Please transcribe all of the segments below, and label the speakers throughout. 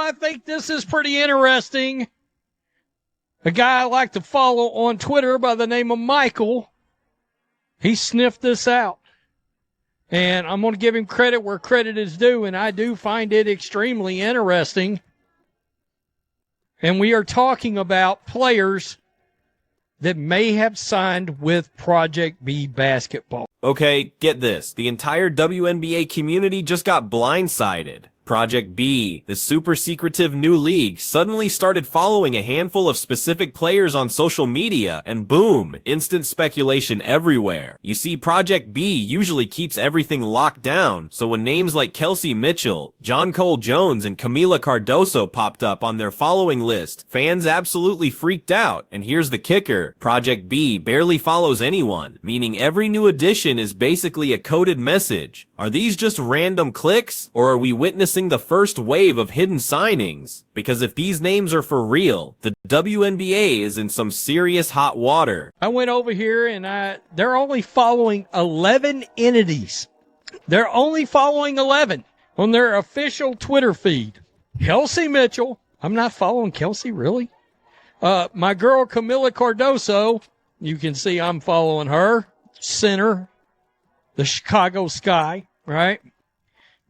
Speaker 1: I think this is pretty interesting. A guy I like to follow on Twitter by the name of Michael, he sniffed this out. And I'm going to give him credit where credit is due, and I do find it extremely interesting. And we are talking about players that may have signed with Project B basketball.
Speaker 2: Okay, get this. The entire WNBA community just got blindsided. Project B, the super secretive new league, suddenly started following a handful of specific players on social media, and boom, instant speculation everywhere. You see, Project B usually keeps everything locked down, so when names like Kelsey, Mitchell, Jonquel Jones, and Kamilla Cardoso popped up on their following list, fans absolutely freaked out. And here's the kicker, Project B barely follows anyone, meaning every new addition is basically a coded message. Are these just random clicks, or are we witnessing the first wave of hidden signings? Because if these names are for real, the WNBA is in some serious hot water.
Speaker 1: I went over here and they're only following 11 entities. They're only following 11 on their official Twitter feed. Kelsey Mitchell. I'm not following Kelsey, really? My girl Kamilla Cardoso. You can see I'm following her. Center. The Chicago Sky, right?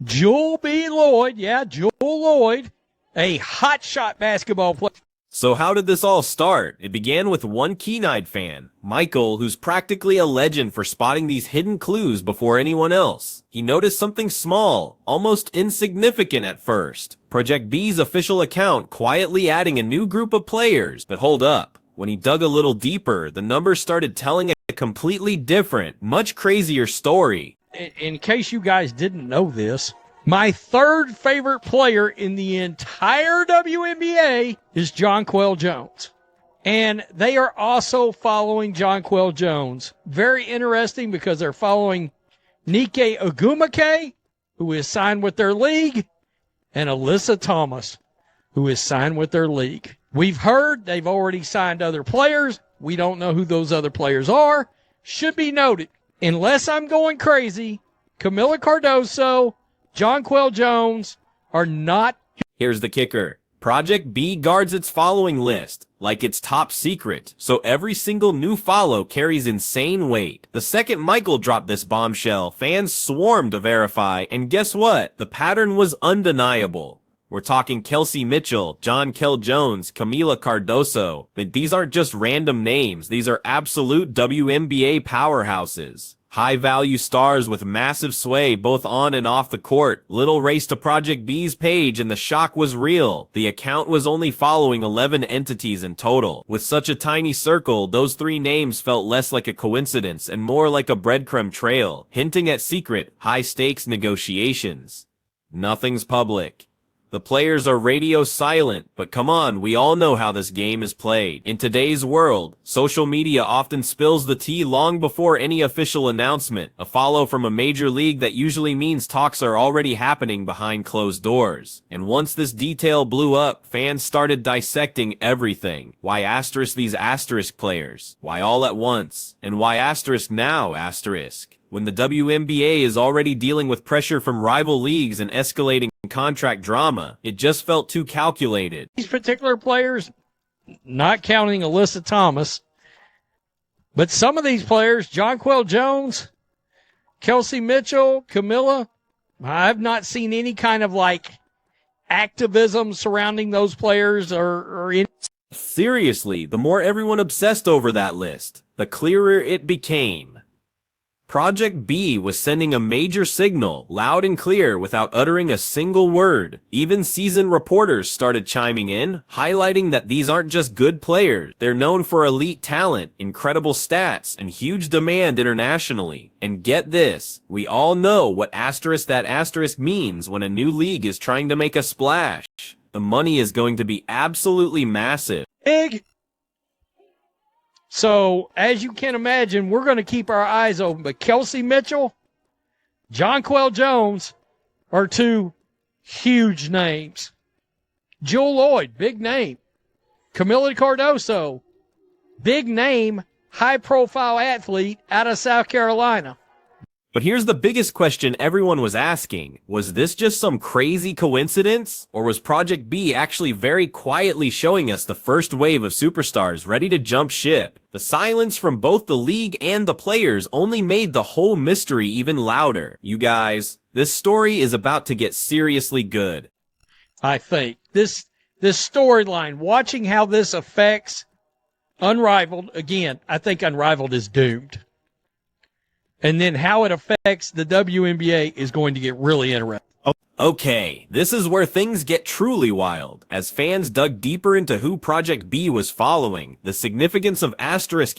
Speaker 1: Jewel B. Lloyd, Jewel Lloyd, a hotshot basketball player.
Speaker 2: So how did this all start? It began with one Keen-eyed fan, Michael, who's practically a legend for spotting these hidden clues before anyone else. He noticed something small, almost insignificant at first. Project B's official account quietly adding a new group of players. But hold up. When he dug a little deeper, the numbers started telling a completely different, much crazier story.
Speaker 1: In case you guys didn't know this, my third favorite player in the entire WNBA is Jonquel Jones. And they are also following Jonquel Jones. Very interesting because they're following Nike Ogumake, who is signed with their league, and Alyssa Thomas, who is signed with their league. We've heard they've already signed other players. We don't know who those other players are. Should be noted, unless I'm going crazy, Kamilla Cardoso, Jonquel Jones are not.
Speaker 2: Here's the kicker. Project B guards its following list like it's top secret, so every single new follow carries insane weight. The second Michael dropped this bombshell, fans swarmed to verify, and guess what? The pattern was undeniable. We're talking Kelsey Mitchell, Jonquel Jones, Kamilla Cardoso. But these aren't just random names. These are absolute WNBA powerhouses. High-value stars with massive sway both on and off the court. Little race to Project B's page and the shock was real. The account was only following 11 entities in total. With such a tiny circle, those three names felt less like a coincidence and more like a breadcrumb trail, hinting at secret, high-stakes negotiations. Nothing's public. The players are radio silent, but come on, we all know how this game is played. In today's world, social media often spills the tea long before any official announcement. A follow from a major league that usually means talks are already happening behind closed doors. And once this detail blew up, fans started dissecting everything. Why asterisk these asterisk players? Why all at once? And why asterisk now asterisk? When the WNBA is already dealing with pressure from rival leagues and escalating contract drama, it just felt too calculated.
Speaker 1: These particular players, not counting Alyssa Thomas, but some of these players, Jonquel Jones, Kelsey Mitchell, Kamilla, I've not seen any kind of activism surrounding those players or any.
Speaker 2: Seriously, the more everyone obsessed over that list, the clearer it became. Project B was sending a major signal, loud and clear, without uttering a single word. Even seasoned reporters started chiming in, highlighting that these aren't just good players. They're known for elite talent, incredible stats, and huge demand internationally. And get this, we all know what that asterisk means when a new league is trying to make a splash. The money is going to be absolutely massive.
Speaker 1: Big. So, as you can imagine, we're going to keep our eyes open. But Kelsey Mitchell, Jonquel Jones are two huge names. Jewel Lloyd, big name. Kamilla Cardoso, big name, high-profile athlete out of South Carolina.
Speaker 2: But here's the biggest question everyone was asking. Was this just some crazy coincidence? Or was Project B actually very quietly showing us the first wave of superstars ready to jump ship? The silence from both the league and the players only made the whole mystery even louder. You guys, this story is about to get seriously good.
Speaker 1: I think this storyline, watching how this affects Unrivaled, again, I think Unrivaled is doomed. And then how it affects the WNBA is going to get really interesting.
Speaker 2: Okay, this is where things get truly wild. As fans dug deeper into who Project B was following, the significance of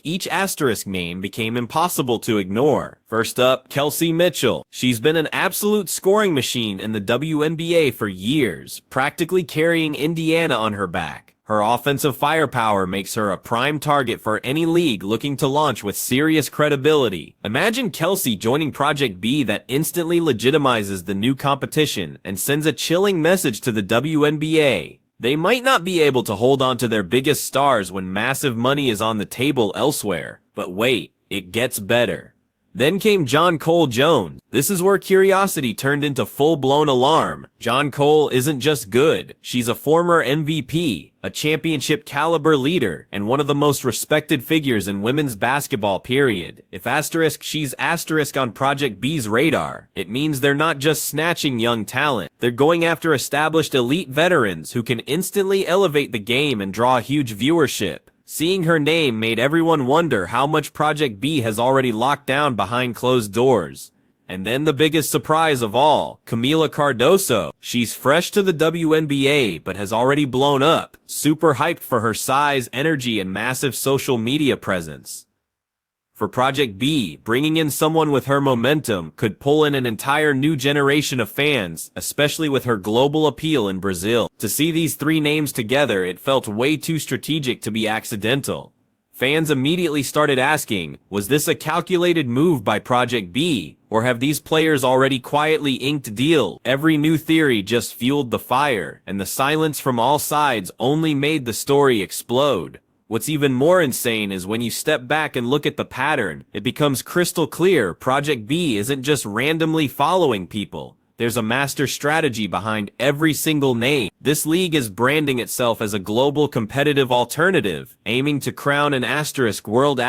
Speaker 2: each asterisk name became impossible to ignore. First up, Kelsey Mitchell. She's been an absolute scoring machine in the WNBA for years, practically carrying Indiana on her back. Her offensive firepower makes her a prime target for any league looking to launch with serious credibility. Imagine Kelsey joining Project B that instantly legitimizes the new competition and sends a chilling message to the WNBA. They might not be able to hold on to their biggest stars when massive money is on the table elsewhere. But wait, it gets better. Then came Jonquel Jones. This is where curiosity turned into full-blown alarm. Jonquel isn't just good. She's a former MVP, a championship-caliber leader, and one of the most respected figures in women's basketball, period. If she's asterisk on Project B's radar, it means they're not just snatching young talent. They're going after established elite veterans who can instantly elevate the game and draw huge viewership. Seeing her name made everyone wonder how much Project B has already locked down behind closed doors. And then the biggest surprise of all, Kamilla Cardoso. She's fresh to the WNBA, but has already blown up, super hyped for her size, energy, and massive social media presence. For Project B, bringing in someone with her momentum could pull in an entire new generation of fans, especially with her global appeal in Brazil. To see these three names together, it felt way too strategic to be accidental. Fans immediately started asking, was this a calculated move by Project B, or have these players already quietly inked deals? Every new theory just fueled the fire, and the silence from all sides only made the story explode. What's even more insane is when you step back and look at the pattern, it becomes crystal clear Project B isn't just randomly following people. There's a master strategy behind every single name. This league is branding itself as a global competitive alternative, aiming to crown an world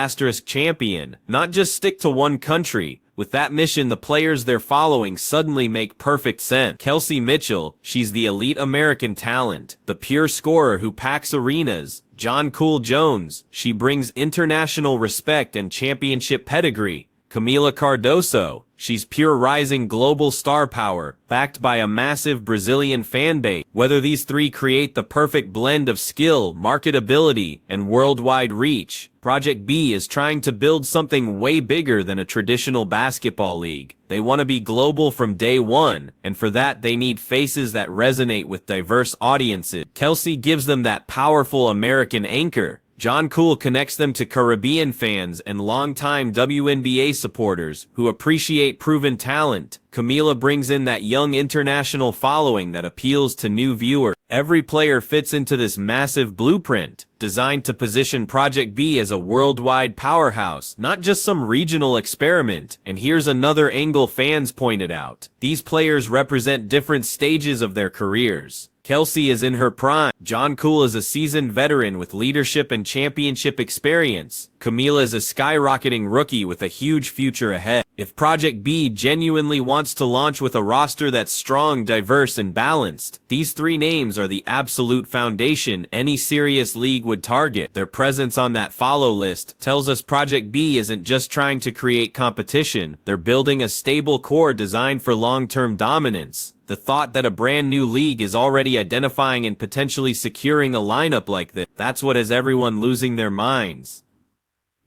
Speaker 2: champion, not just stick to one country. With that mission, the players they're following suddenly make perfect sense. Kelsey Mitchell, she's the elite American talent, the pure scorer who packs arenas. Jonquel Jones, she brings international respect and championship pedigree. Kamilla Cardoso, she's pure rising global star power, backed by a massive Brazilian fan base. Whether these three create the perfect blend of skill, marketability, and worldwide reach, Project B is trying to build something way bigger than a traditional basketball league. They want to be global from day one, and for that they need faces that resonate with diverse audiences. Kelsey gives them that powerful American anchor. Jonquel connects them to Caribbean fans and longtime WNBA supporters who appreciate proven talent. Kamilla brings in that young international following that appeals to new viewers. Every player fits into this massive blueprint, designed to position Project B as a worldwide powerhouse, not just some regional experiment. And here's another angle fans pointed out. These players represent different stages of their careers. Kelsey is in her prime. Jonquel is a seasoned veteran with leadership and championship experience. Kamilla is a skyrocketing rookie with a huge future ahead. If Project B genuinely wants to launch with a roster that's strong, diverse, and balanced, these three names are the absolute foundation any serious league would target. Their presence on that follow list tells us Project B isn't just trying to create competition, they're building a stable core designed for long-term dominance. The thought that a brand new league is already identifying and potentially securing a lineup like this, that's what has everyone losing their minds.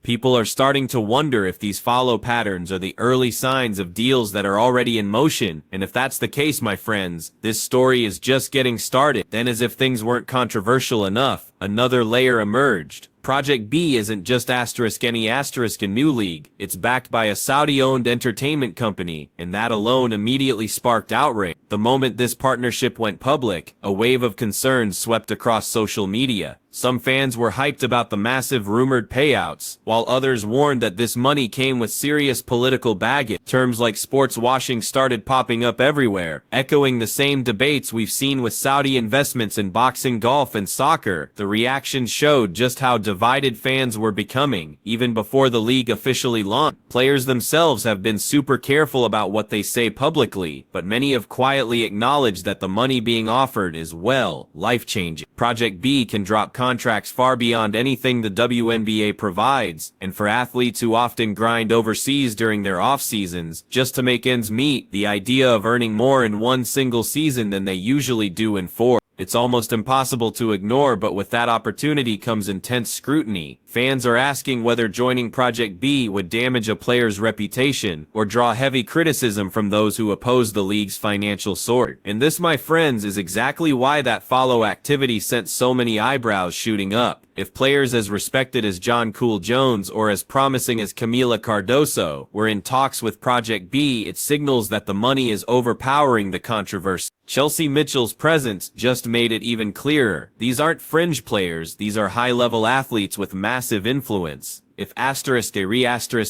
Speaker 2: People are starting to wonder if these follow patterns are the early signs of deals that are already in motion, and if that's the case, my friends, this story is just getting started. Then, as if things weren't controversial enough, another layer emerged. Project B isn't just any a new league, it's backed by a Saudi-owned entertainment company, and that alone immediately sparked outrage. The moment this partnership went public, a wave of concerns swept across social media. Some fans were hyped about the massive rumored payouts, while others warned that this money came with serious political baggage. Terms like sports washing started popping up everywhere, echoing the same debates we've seen with Saudi investments in boxing, golf, and soccer. The reactions showed just how divided fans were becoming, even before the league officially launched. Players themselves have been super careful about what they say publicly, but many have quietly acknowledged that the money being offered is, well, life-changing. Project B can drop contracts far beyond anything the WNBA provides, and for athletes who often grind overseas during their off-seasons just to make ends meet, the idea of earning more in one single season than they usually do in four. It's almost impossible to ignore, but with that opportunity comes intense scrutiny. Fans are asking whether joining Project B would damage a player's reputation or draw heavy criticism from those who oppose the league's financial sword. And this, my friends, is exactly why that follow activity sent so many eyebrows shooting up. If players as respected as Jonquel Jones or as promising as Kamilla Cardoso were in talks with Project B, it signals that the money is overpowering the controversy. Chelsea Mitchell's presence just made it even clearer. These aren't fringe players, these are high-level athletes with massive influence. If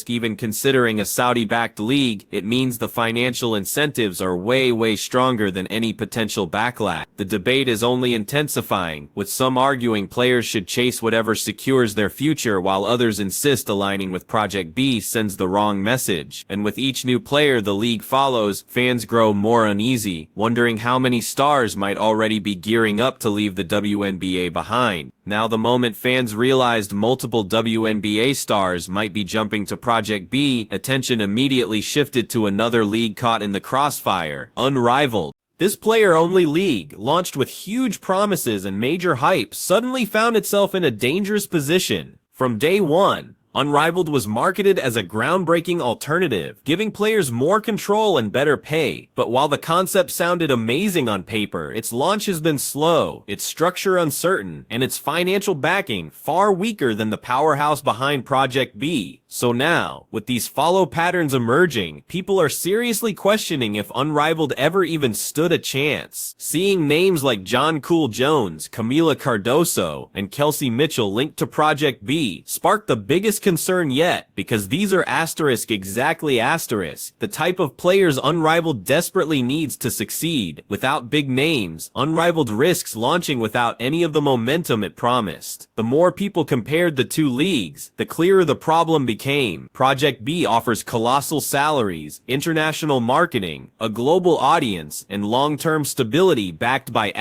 Speaker 2: even considering a Saudi-backed league, it means the financial incentives are way stronger than any potential backlash. The debate is only intensifying, with some arguing players should chase whatever secures their future while others insist aligning with Project B sends the wrong message. And with each new player the league follows, fans grow more uneasy, wondering how many stars might already be gearing up to leave the WNBA behind. Now the moment fans realized multiple WNBA stars might be jumping to Project B, attention immediately shifted to another league caught in the crossfire, Unrivaled. This player-only league, launched with huge promises and major hype, suddenly found itself in a dangerous position. From day one, Unrivaled was marketed as a groundbreaking alternative, giving players more control and better pay. But while the concept sounded amazing on paper, its launch has been slow, its structure uncertain, and its financial backing far weaker than the powerhouse behind Project B. So now, with these follow patterns emerging, people are seriously questioning if Unrivaled ever even stood a chance. Seeing names like Jonquel Jones, Kamilla Cardoso, and Kelsey Mitchell linked to Project B sparked the biggest concern yet, because these are the type of players Unrivaled desperately needs to succeed. Without big names, Unrivaled risks launching without any of the momentum it promised. The more people compared the two leagues, the clearer the problem became. Project B offers colossal salaries, international marketing, a global audience, and long-term stability backed by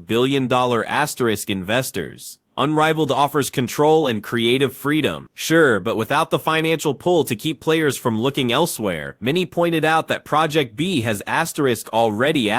Speaker 2: billion-dollar investors. Unrivaled offers control and creative freedom. Sure, but without the financial pull to keep players from looking elsewhere. Many pointed out that Project B has already.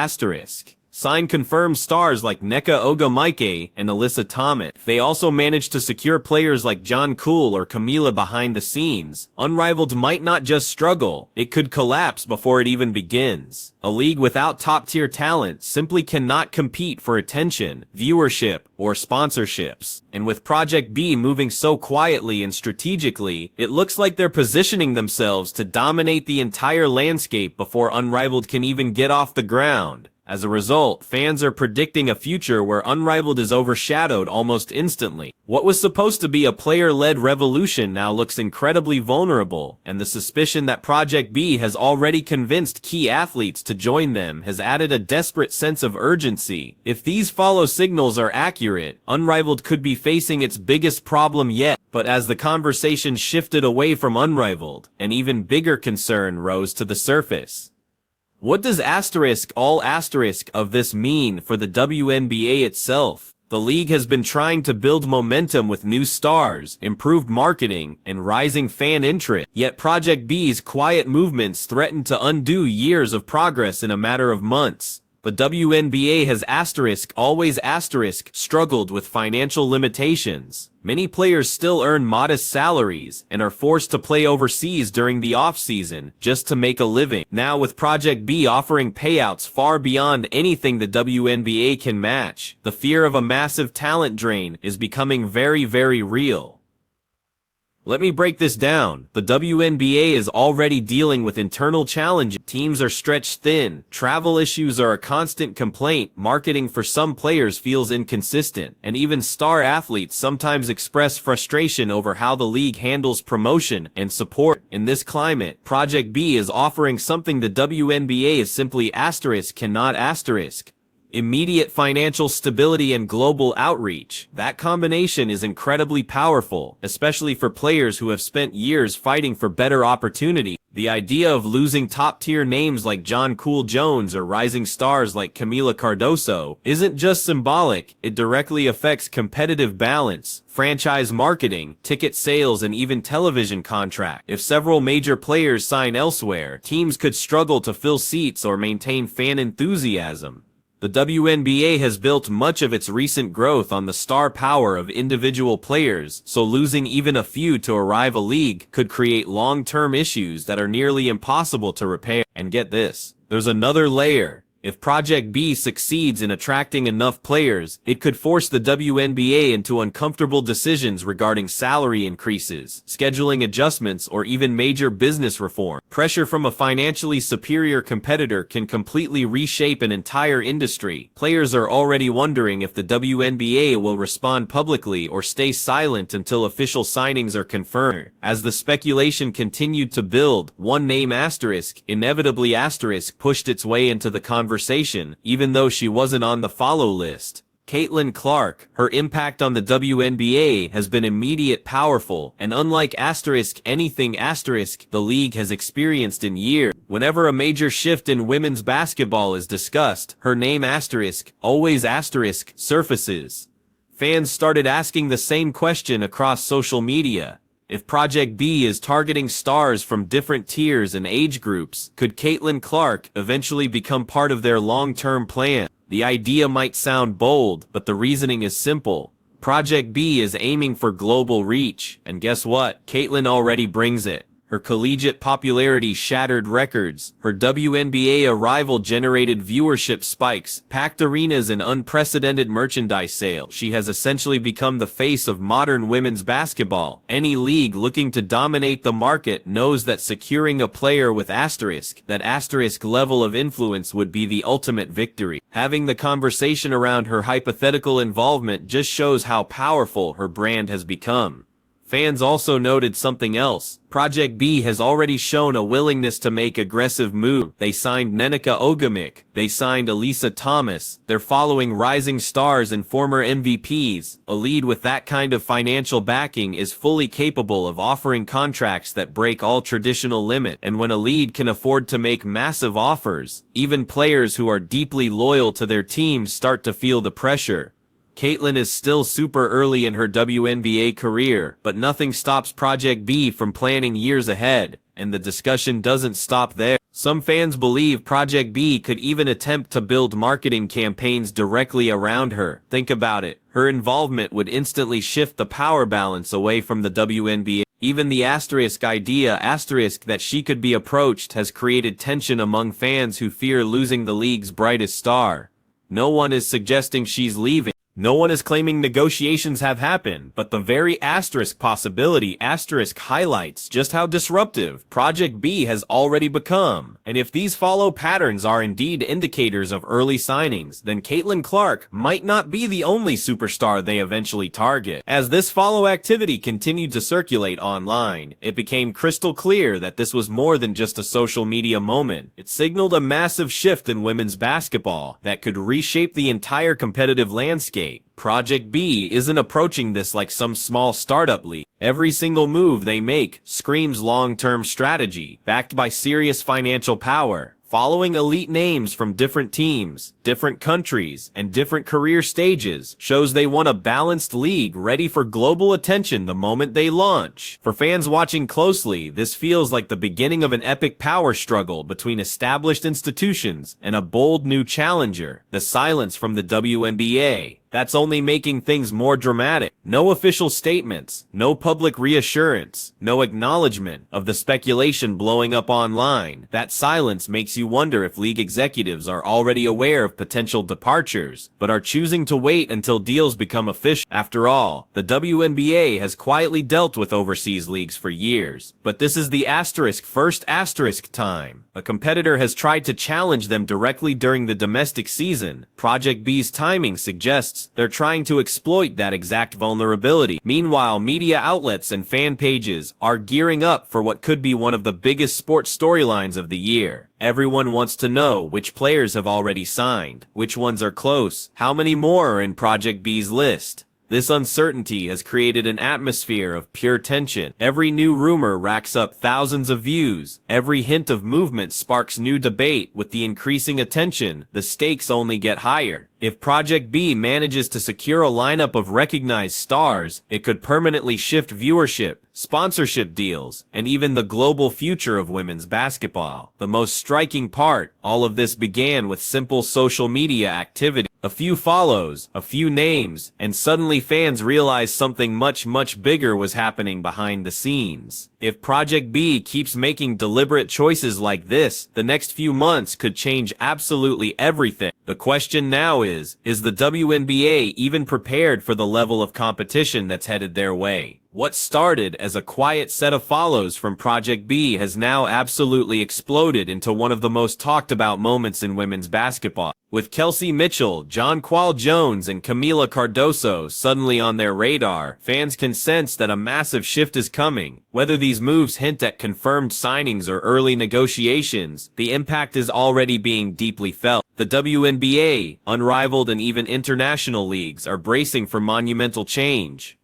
Speaker 2: Sign confirmed stars like Nneka Ogwumike and Alyssa Thomas. They also managed to secure players like Jonquel or Kamilla behind the scenes. Unrivaled might not just struggle, it could collapse before it even begins. A league without top-tier talent simply cannot compete for attention, viewership, or sponsorships. And with Project B moving so quietly and strategically, it looks like they're positioning themselves to dominate the entire landscape before Unrivaled can even get off the ground. As a result, fans are predicting a future where Unrivaled is overshadowed almost instantly. What was supposed to be a player-led revolution now looks incredibly vulnerable, and the suspicion that Project B has already convinced key athletes to join them has added a desperate sense of urgency. If these follow signals are accurate, Unrivaled could be facing its biggest problem yet. But as the conversation shifted away from Unrivaled, an even bigger concern rose to the surface. What does of this mean for the WNBA itself? The league has been trying to build momentum with new stars, improved marketing, and rising fan interest. Yet Project B's quiet movements threaten to undo years of progress in a matter of months. The WNBA has always struggled with financial limitations. Many players still earn modest salaries and are forced to play overseas during the off-season just to make a living. Now with Project B offering payouts far beyond anything the WNBA can match, the fear of a massive talent drain is becoming very, very real. Let me break this down. The WNBA is already dealing with internal challenges. Teams are stretched thin. Travel issues are a constant complaint. Marketing for some players feels inconsistent. And even star athletes sometimes express frustration over how the league handles promotion and support. In this climate, Project B is offering something the WNBA is simply cannot immediate financial stability and global outreach. That combination is incredibly powerful, especially for players who have spent years fighting for better opportunity. The idea of losing top-tier names like Jonquel Jones or rising stars like Kamilla Cardoso isn't just symbolic, it directly affects competitive balance, franchise marketing, ticket sales, and even television contracts. If several major players sign elsewhere, teams could struggle to fill seats or maintain fan enthusiasm. The WNBA has built much of its recent growth on the star power of individual players, so losing even a few to a rival league could create long-term issues that are nearly impossible to repair. And get this, there's another layer. If Project B succeeds in attracting enough players, it could force the WNBA into uncomfortable decisions regarding salary increases, scheduling adjustments, or even major business reform. Pressure from a financially superior competitor can completely reshape an entire industry. Players are already wondering if the WNBA will respond publicly or stay silent until official signings are confirmed. As the speculation continued to build, one name inevitably pushed its way into the conversation, even though she wasn't on the follow list. Caitlin Clark. Her impact on the WNBA has been immediate, powerful, and unlike anything the league has experienced in years. Whenever a major shift in women's basketball is discussed, her name always surfaces. Fans started asking the same question across social media. If Project B is targeting stars from different tiers and age groups, could Caitlin Clark eventually become part of their long-term plan? The idea might sound bold, but the reasoning is simple. Project B is aiming for global reach, and guess what? Caitlin already brings it. Her collegiate popularity shattered records. Her WNBA arrival generated viewership spikes, packed arenas, and unprecedented merchandise sales. She has essentially become the face of modern women's basketball. Any league looking to dominate the market knows that securing a player with that level of influence would be the ultimate victory. Having the conversation around her hypothetical involvement just shows how powerful her brand has become. Fans also noted something else. Project B has already shown a willingness to make aggressive moves. They signed Nneka Ogumik. They signed Elisa Thomas. They're following rising stars and former MVPs. A league with that kind of financial backing is fully capable of offering contracts that break all traditional limits. And when a league can afford to make massive offers, even players who are deeply loyal to their teams start to feel the pressure. Caitlin is still super early in her WNBA career, but nothing stops Project B from planning years ahead, and the discussion doesn't stop there. Some fans believe Project B could even attempt to build marketing campaigns directly around her. Think about it. Her involvement would instantly shift the power balance away from the WNBA. Even the idea that she could be approached has created tension among fans who fear losing the league's brightest star. No one is suggesting she's leaving. No one is claiming negotiations have happened, but the very possibility highlights just how disruptive Project B has already become. And if these follow patterns are indeed indicators of early signings, then Caitlin Clark might not be the only superstar they eventually target. As this follow activity continued to circulate online, it became crystal clear that this was more than just a social media moment. It signaled a massive shift in women's basketball that could reshape the entire competitive landscape. Project B isn't approaching this like some small startup league. Every single move they make screams long-term strategy, backed by serious financial power. Following elite names from different teams, different countries, and different career stages shows they want a balanced league ready for global attention the moment they launch. For fans watching closely, this feels like the beginning of an epic power struggle between established institutions and a bold new challenger, the silence from the WNBA. That's only making things more dramatic. No official statements, no public reassurance, no acknowledgement of the speculation blowing up online. That silence makes you wonder if league executives are already aware of potential departures, but are choosing to wait until deals become official. After all, the WNBA has quietly dealt with overseas leagues for years, but this is the first time. A competitor has tried to challenge them directly during the domestic season. Project B's timing suggests they're trying to exploit that exact vulnerability. Meanwhile, media outlets and fan pages are gearing up for what could be one of the biggest sports storylines of the year. Everyone wants to know which players have already signed, which ones are close, how many more are in Project B's list. This uncertainty has created an atmosphere of pure tension. Every new rumor racks up thousands of views. Every hint of movement sparks new debate. With the increasing attention, the stakes only get higher. If Project B manages to secure a lineup of recognized stars, it could permanently shift viewership, sponsorship deals, and even the global future of women's basketball. The most striking part, all of this began with simple social media activity. A few follows, a few names, and suddenly fans realized something much bigger was happening behind the scenes. If Project B keeps making deliberate choices like this, the next few months could change absolutely everything. The question now is the WNBA even prepared for the level of competition that's headed their way? What started as a quiet set of follows from Project B has now absolutely exploded into one of the most talked about moments in women's basketball. With Kelsey, Mitchell, Jonquel Jones, and Kamilla Cardoso suddenly on their radar, fans can sense that a massive shift is coming. Whether these moves hint at confirmed signings or early negotiations, the impact is already being deeply felt. The WNBA, Unrivaled, and even international leagues are bracing for monumental change.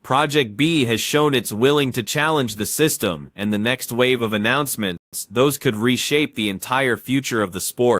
Speaker 2: Project B has shown it's willing to challenge the system, and the next wave of announcements, those could reshape the entire future of the sport.